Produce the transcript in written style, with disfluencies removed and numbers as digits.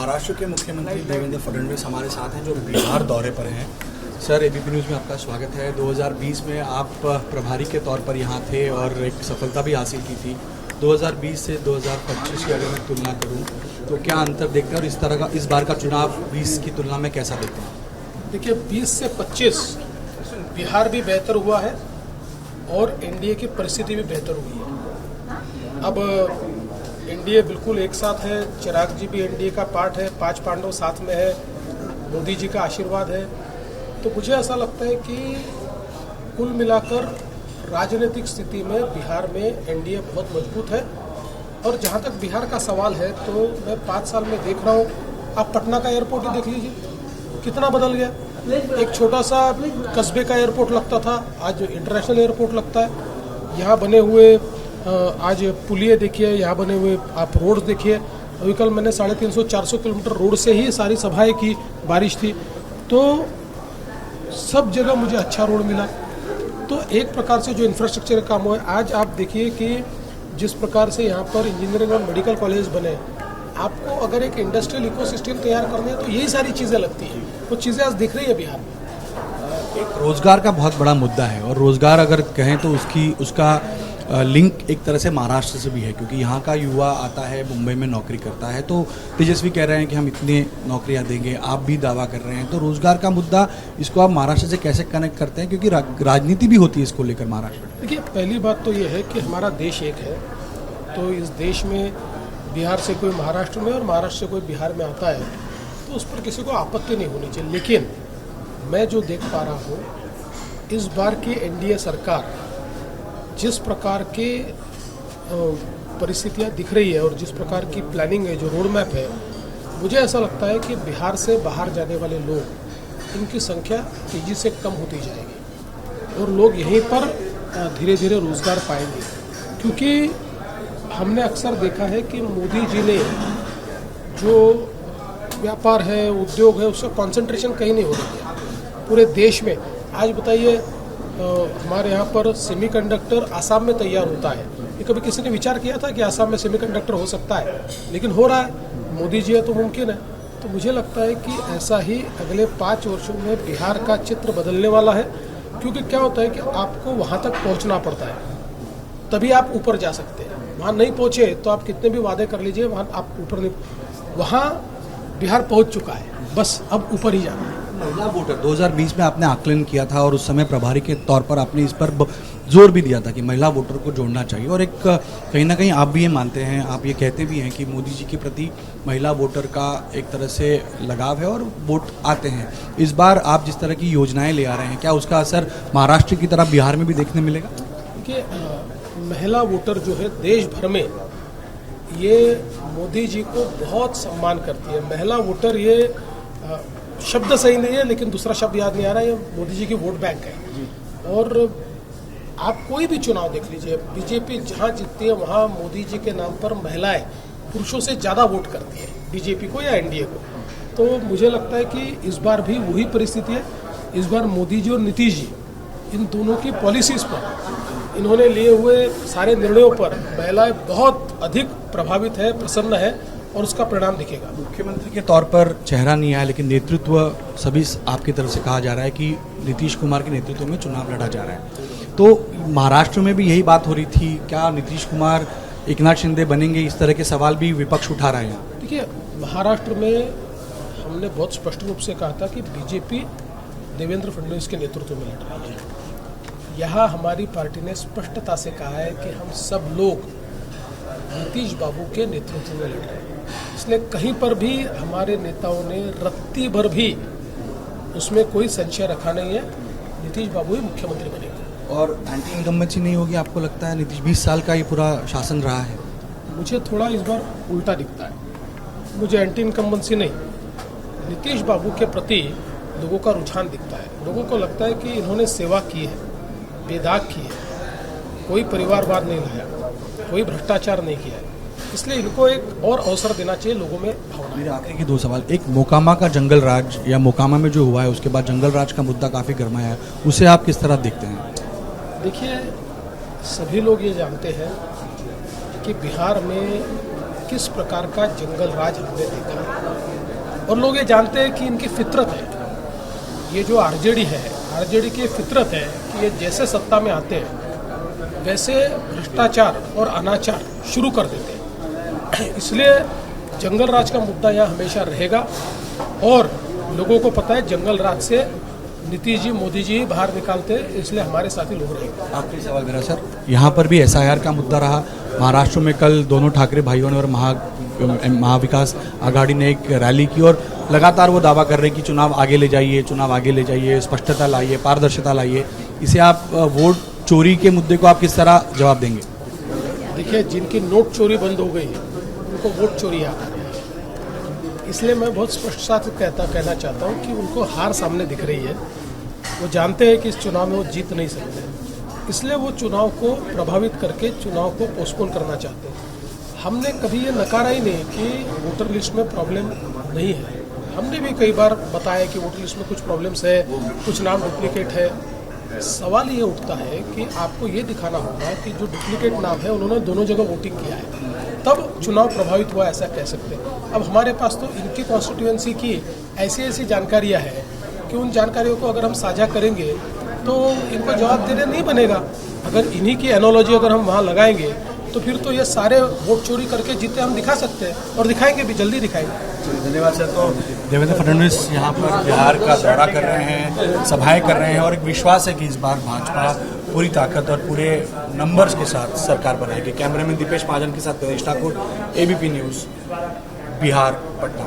महाराष्ट्र के मुख्यमंत्री देवेंद्र फडणवीस हमारे साथ हैं जो बिहार दौरे पर हैं। सर, एबीपी न्यूज़ में आपका स्वागत है। 2020 में आप प्रभारी के तौर पर यहाँ थे और एक सफलता भी हासिल की थी। 2020 से 2025 की अगर मैं तुलना करूँ तो क्या अंतर देखते हैं और इस तरह का इस बार का चुनाव 20 की तुलना में कैसा देखते हैं? देखिए, 20 से 25 बिहार भी बेहतर हुआ है और एनडीए की परिस्थिति भी बेहतर हुई है। अब एनडीए बिल्कुल एक साथ है, चिराग जी भी एनडीए का पार्ट है, 5 पांडव साथ में है, मोदी जी का आशीर्वाद है। तो मुझे ऐसा लगता है कि कुल मिलाकर राजनीतिक स्थिति में बिहार में एनडीए बहुत मजबूत है। और जहाँ तक बिहार का सवाल है तो मैं 5 साल में देख रहा हूँ, आप पटना का एयरपोर्ट ही देख लीजिए, कितना बदल गया। एक छोटा सा कस्बे का एयरपोर्ट लगता था, आज इंटरनेशनल एयरपोर्ट लगता है। यहाँ बने हुए आज पुलिये देखिए, यहाँ बने हुए आप रोड्स देखिए। अभी कल मैंने 350-400 किलोमीटर रोड से ही सारी सभाएं की, बारिश थी तो सब जगह मुझे अच्छा रोड मिला। तो एक प्रकार से जो इंफ्रास्ट्रक्चर का काम हुआ है, आज आप देखिए कि जिस प्रकार से यहाँ पर इंजीनियरिंग और मेडिकल कॉलेज बने, आपको अगर एक इंडस्ट्रियल इकोसिस्टम तैयार करने है तो यही सारी चीज़ें लगती हैं। वो चीज़ें आज दिख रही है बिहार में। एक रोजगार का बहुत बड़ा मुद्दा है और रोजगार अगर कहें तो उसका लिंक एक तरह से महाराष्ट्र से भी है, क्योंकि यहाँ का युवा आता है, मुंबई में नौकरी करता है। तो तेजस्वी कह रहे हैं कि हम इतने नौकरियाँ देंगे, आप भी दावा कर रहे हैं। तो रोजगार का मुद्दा, इसको आप महाराष्ट्र से कैसे कनेक्ट करते हैं, क्योंकि राजनीति भी होती है इसको लेकर महाराष्ट्र में? देखिए, पहली बात तो ये है कि हमारा देश एक है, तो इस देश में बिहार से कोई महाराष्ट्र में और महाराष्ट्र से कोई बिहार में आता है तो उस पर किसी को आपत्ति नहीं होनी चाहिए। लेकिन मैं जो देख पा रहा हूँ, इस बार की एनडीए सरकार जिस प्रकार के परिस्थितियाँ दिख रही है और जिस प्रकार की प्लानिंग है, जो रोड मैप है, मुझे ऐसा लगता है कि बिहार से बाहर जाने वाले लोग, इनकी संख्या तेज़ी से कम होती जाएगी और लोग यहीं पर धीरे धीरे रोज़गार पाएंगे। क्योंकि हमने अक्सर देखा है कि मोदी जी ने जो व्यापार है, उद्योग है, उसका कंसंट्रेशन कहीं नहीं होने दिया पूरे देश में। आज बताइए, हमारे यहाँ पर सेमीकंडक्टर आसाम में तैयार होता है। ये कभी किसी ने विचार किया था कि आसाम में सेमीकंडक्टर हो सकता है? लेकिन हो रहा है, मोदी जी है तो मुमकिन है। तो मुझे लगता है कि ऐसा ही अगले 5 वर्षों में बिहार का चित्र बदलने वाला है। क्योंकि क्या होता है कि आपको वहाँ तक पहुँचना पड़ता है, तभी आप ऊपर जा सकते हैं। वहाँ नहीं पहुँचे तो आप कितने भी वादे कर लीजिए, वहाँ आप ऊपर नहीं। वहाँ बिहार पहुँच चुका है, बस अब ऊपर ही जाना है। महिला वोटर 2020 में आपने आकलन किया था और उस समय प्रभारी के तौर पर आपने इस पर जोर भी दिया था कि महिला वोटर को जोड़ना चाहिए। और एक कहीं ना कहीं आप भी ये मानते हैं, आप ये कहते भी हैं कि मोदी जी के प्रति महिला वोटर का एक तरह से लगाव है और वोट आते हैं। इस बार आप जिस तरह की योजनाएं ले आ रहे हैं, क्या उसका असर महाराष्ट्र की तरह बिहार में भी देखने मिलेगा? देखिए, महिला वोटर जो है देश भर में ये मोदी जी को बहुत सम्मान करती है। महिला वोटर, ये शब्द सही नहीं है लेकिन दूसरा शब्द याद नहीं आ रहा है, ये मोदी जी की वोट बैंक है। और आप कोई भी चुनाव देख लीजिए, बीजेपी जहाँ जीतती है वहाँ मोदी जी के नाम पर महिलाएं पुरुषों से ज़्यादा वोट करती है, बीजेपी को या एनडीए को। तो मुझे लगता है कि इस बार भी वही परिस्थिति है। इस बार मोदी जी और नीतीश जी, इन दोनों की पॉलिसीज़ पर, इन्होंने लिए हुए सारे निर्णयों पर महिलाएं बहुत अधिक प्रभावित है, प्रसन्न है और उसका परिणाम दिखेगा। मुख्यमंत्री के तौर पर चेहरा नहीं आया, लेकिन नेतृत्व सभी आपकी तरफ से कहा जा रहा है कि नीतीश कुमार के नेतृत्व में चुनाव लड़ा जा रहा है। तो महाराष्ट्र में भी यही बात हो रही थी, क्या नीतीश कुमार एकनाथ शिंदे बनेंगे? इस तरह के सवाल भी विपक्ष उठा रहा है यहाँ। देखिए, महाराष्ट्र में हमने बहुत स्पष्ट रूप से कहा था कि बीजेपी देवेंद्र फडणवीस के नेतृत्व में लड़ रही है। यहाँ हमारी पार्टी ने स्पष्टता से कहा है कि हम सब लोग नीतीश बाबू के नेतृत्व में लड़ रहे हैं। इसलिए कहीं पर भी हमारे नेताओं ने रत्ती भर भी उसमें कोई संशय रखा नहीं है, नीतीश बाबू ही मुख्यमंत्री बनेंगे। और एंटी इनकम्बेंसी नहीं होगी आपको लगता है? नीतीश 20 साल का ये पूरा शासन रहा है। मुझे थोड़ा इस बार उल्टा दिखता है। मुझे एंटी इनकम्बेंसी नहीं, नीतीश बाबू के प्रति लोगों का रुझान दिखता है। लोगों को लगता है कि इन्होंने सेवा की है, बेदाग की है, कोई परिवारवाद नहीं लाया, कोई भ्रष्टाचार नहीं किया है। इसलिए इनको एक और अवसर देना चाहिए लोगों में भावना। मेरे आखिरी के 2 सवाल, एक मोकामा का जंगल राज या मोकामा में जो हुआ है उसके बाद जंगल राज का मुद्दा काफ़ी गरमाया है, उसे आप किस तरह देखते हैं? देखिए, सभी लोग ये जानते हैं कि बिहार में किस प्रकार का जंगल राज हमने देखा। और लोग ये जानते हैं कि इनकी फितरत है, ये जो आरजेडी है, आरजेडी की फितरत है कि ये जैसे सत्ता में आते हैं वैसे भ्रष्टाचार और अनाचार शुरू कर देते हैं। इसलिए जंगल राज का मुद्दा यहाँ हमेशा रहेगा और लोगों को पता है जंगल राज से नीतीश जी, मोदी जी बाहर निकालते हैं, इसलिए हमारे साथी लोग रहेंगे। आखिरी सवाल मेरा सर, यहाँ पर भी एसआईआर का मुद्दा रहा। महाराष्ट्र में कल दोनों ठाकरे भाइयों ने और महाविकास आघाड़ी ने एक रैली की और लगातार वो दावा कर रहे हैं कि चुनाव आगे ले जाइए, चुनाव आगे ले जाइए, स्पष्टता लाइए, पारदर्शिता लाइए। इसे आप वोट चोरी के मुद्दे को आप किस तरह जवाब देंगे? देखिए, जिनकी नोट चोरी बंद हो गई उनको वोट चोरी याद आ रही है, इसलिए मैं बहुत स्पष्टता से कहना चाहता हूँ कि उनको हार सामने दिख रही है। वो जानते हैं कि इस चुनाव में वो जीत नहीं सकते, इसलिए वो चुनाव को प्रभावित करके चुनाव को पोस्टपोन करना चाहते हैं। हमने कभी ये नकारा ही नहीं कि वोटर लिस्ट में प्रॉब्लम नहीं है। हमने भी कई बार बताया कि वोटर लिस्ट में कुछ प्रॉब्लम्स है, कुछ नाम डुप्लीकेट है। सवाल ये उठता है कि आपको ये दिखाना होगा कि जो डुप्लीकेट नाम है उन्होंने दोनों जगह वोटिंग किया है, तब चुनाव प्रभावित हुआ, ऐसा कह सकते हैं। अब हमारे पास तो इनकी कॉन्स्टिट्यूएंसी की ऐसी जानकारियाँ हैं कि उन जानकारियों को अगर हम साझा करेंगे तो इनको जवाब देने नहीं बनेगा। अगर इन्हीं की एनोलॉजी अगर हम वहाँ लगाएंगे तो फिर तो ये सारे वोट चोरी करके जीते हम दिखा सकते हैं और दिखाएंगे भी, जल्दी दिखाएंगे। धन्यवाद सर। तो देवेंद्र फडणवीस यहाँ पर बिहार का दौरा कर रहे हैं, सभाएं कर रहे हैं और एक विश्वास है कि इस बार भाजपा पूरी ताकत और पूरे नंबर्स के साथ सरकार बनाएगी। कैमरामैन दीपेश महाजन के साथ प्रदेश ठाकुर, ABP न्यूज़, बिहार, पटना।